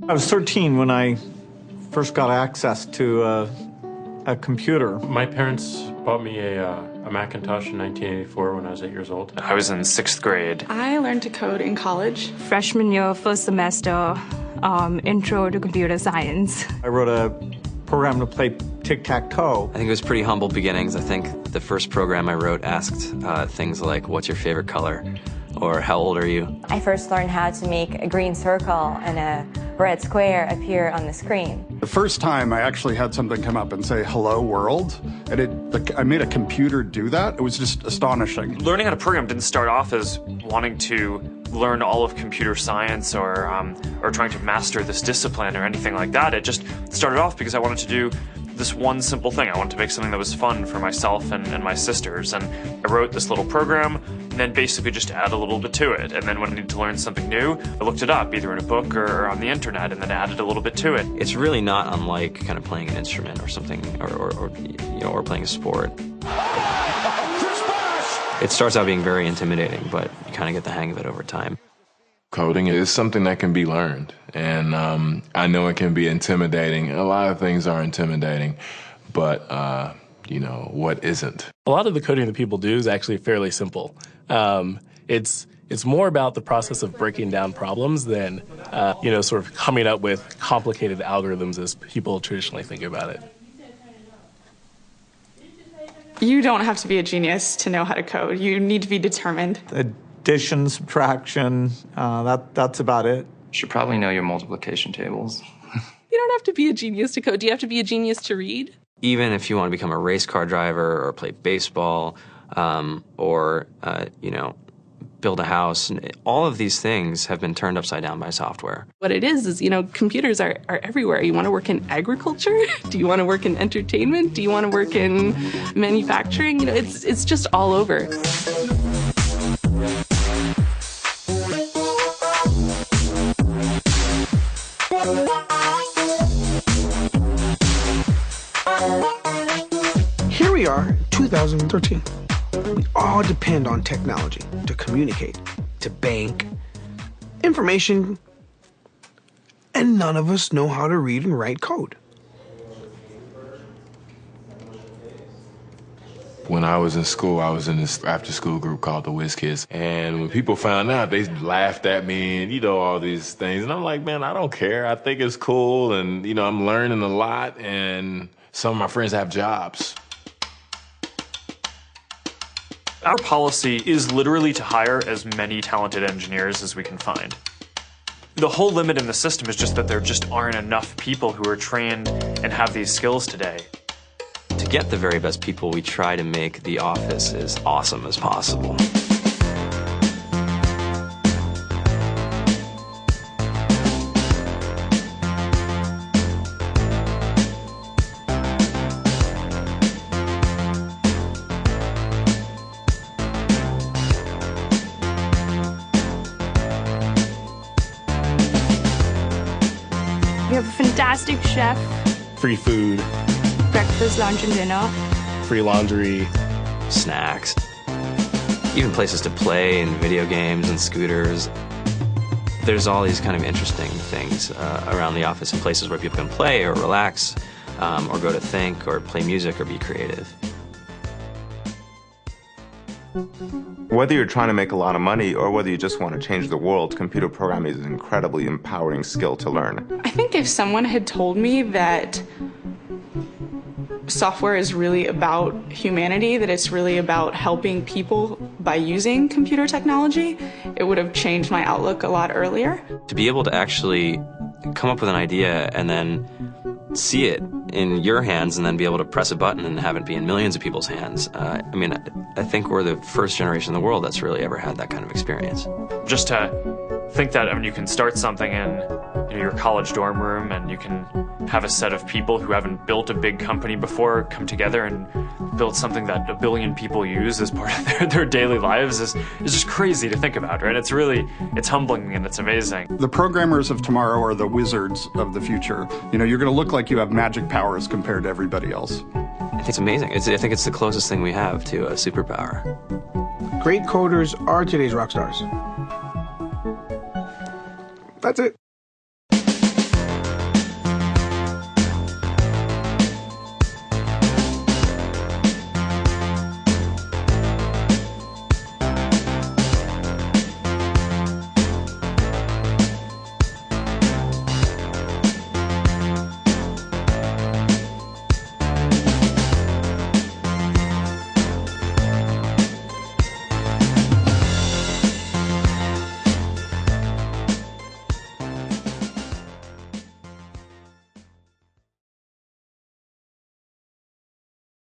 I was 13 when I first got access to a computer. My parents bought me a Macintosh in 1984 when I was 8 years old. I was in 6th grade. I learned to code in college. Freshman year, first semester, intro to computer science. I wrote a program to play tic-tac-toe. I think it was pretty humble beginnings. I think the first program I wrote asked things like, what's your favorite color? Or how old are you? I first learned how to make a green circle and a red square appear on the screen. The first time I actually had something come up and say, hello world, and I made a computer do that. It was just astonishing. Learning how to program didn't start off as wanting to learn all of computer science or trying to master this discipline or anything like that. It just started off because I wanted to do this one simple thing. I wanted to make something that was fun for myself and my sisters. And I wrote this little program and then basically just add a little bit to it. And then when I needed to learn something new, I looked it up either in a book or on the internet and then added a little bit to it. It's really not unlike kind of playing an instrument or something or playing a sport. It starts out being very intimidating, but you kind of get the hang of it over time. Coding is something that can be learned, and I know it can be intimidating. A lot of things are intimidating, but, what isn't? A lot of the coding that people do is actually fairly simple. It's more about the process of breaking down problems than, sort of coming up with complicated algorithms as people traditionally think about it. You don't have to be a genius to know how to code. You need to be determined. Addition, subtraction, that's about it. You should probably know your multiplication tables. You don't have to be a genius to code. Do you have to be a genius to read? Even if you want to become a race car driver or play baseball or build a house, all of these things have been turned upside down by software. What it is, computers are everywhere. You want to work in agriculture? Do you want to work in entertainment? Do you want to work in manufacturing? It's just all over. Here we are, 2013. We all depend on technology to communicate, to bank, information, and none of us know how to read and write code. When I was in school, I was in this after-school group called the Whiz Kids. And when people found out, they laughed at me and, all these things. And I'm like, man, I don't care. I think it's cool. And, I'm learning a lot. And some of my friends have jobs. Our policy is literally to hire as many talented engineers as we can find. The whole limit in the system is just that there just aren't enough people who are trained and have these skills today. To get the very best people, we try to make the office as awesome as possible. We have a fantastic chef. Free food. Breakfast, lunch, and dinner. Free laundry. Snacks. Even places to play and video games and scooters. There's all these kind of interesting things around the office and places where people can play or relax or go to think or play music or be creative. Whether you're trying to make a lot of money or whether you just want to change the world, computer programming is an incredibly empowering skill to learn. I think if someone had told me that software is really about humanity, that it's really about helping people by using computer technology, it would have changed my outlook a lot earlier. To be able to actually come up with an idea and then see it in your hands and then be able to press a button and have it be in millions of people's hands. I think we're the first generation in the world that's really ever had that kind of experience. Just to think that you can start something in your college dorm room and you can have a set of people who haven't built a big company before come together and build something that 1 billion people use as part of their daily lives is just crazy to think about, right? It's humbling and it's amazing. The programmers of tomorrow are the wizards of the future. You're going to look like you have magic powers compared to everybody else. I think it's amazing. I think it's the closest thing we have to a superpower. Great coders are today's rock stars. That's it.